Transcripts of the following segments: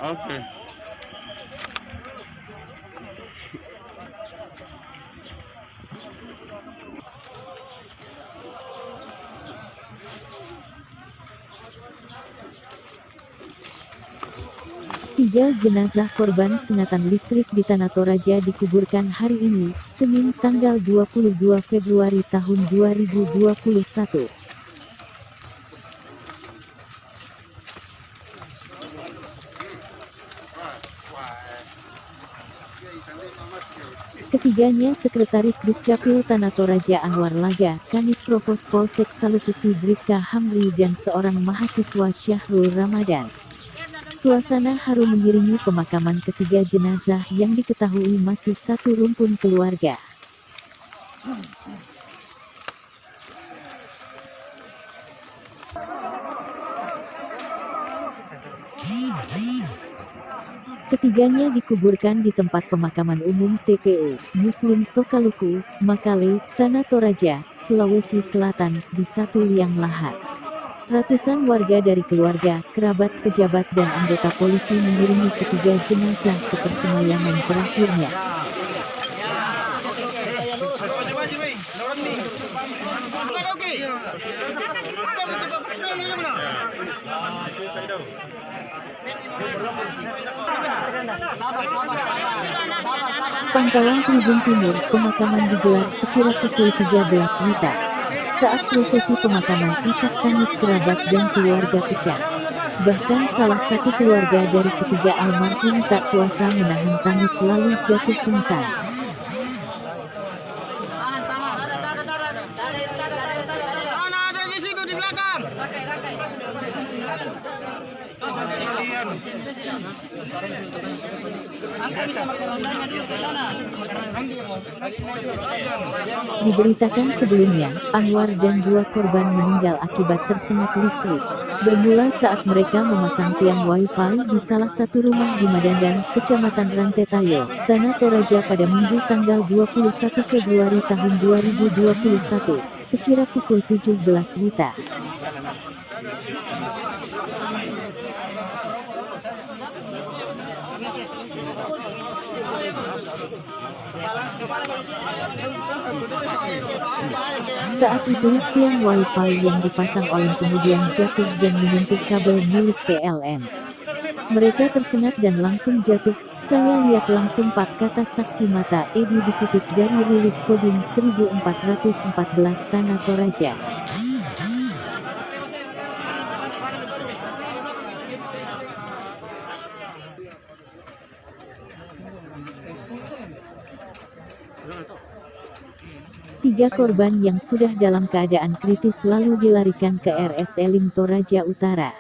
Oke. Tiga jenazah korban sengatan listrik di Tanah Toraja dikuburkan hari ini, Senin tanggal 22 Februari tahun 2021. Ketiganya Sekretaris Dukcapil Tanah Toraja Anwar Laga, Kanit Provos Polsek Salukuti Bribka Hamri dan seorang mahasiswa Syahrul Ramadan. Suasana haru mengiringi pemakaman ketiga jenazah yang diketahui masih satu rumpun keluarga. Ketiganya dikuburkan di tempat pemakaman umum TPU Muslim Tokaluku, Makale, Tanah Toraja, Sulawesi Selatan, di satu liang lahat. Ratusan warga dari keluarga, kerabat, pejabat, dan anggota polisi mengiringi ketiga jenazah ke persemayaman terakhirnya. Pantauan Tribun Timur, pemakaman digelar sekira pukul 13 WITA. Saat prosesi pemakaman isak tangis kerabat dan keluarga pecah. Bahkan salah satu keluarga dari ketiga almarhum tak kuasa menahan tangis lalu jatuh pingsan. Diberitakan sebelumnya, Anwar dan dua korban meninggal akibat tersengat listrik. Bermula saat mereka memasang tiang wifi di salah satu rumah di Madandan, Kecamatan Rantetayo, Tanah Toraja pada Minggu tanggal 21 Februari tahun 2021, sekira pukul 17 WITA. Saat itu, tiang wifi yang dipasang oleh kemudian jatuh dan menyentuh kabel milik PLN. Mereka tersengat dan langsung jatuh. Saya lihat langsung Pak, kata saksi mata Edi dikutip dari rilis Kodim 1414 Tanah Toraja. Tiga korban yang sudah dalam keadaan kritis lalu dilarikan ke RS Toraja Utara.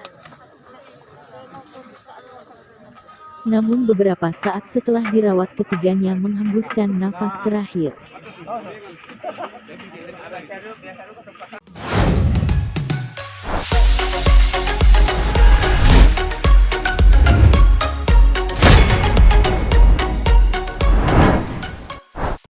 Namun beberapa saat setelah dirawat ketiganya menghembuskan nafas terakhir.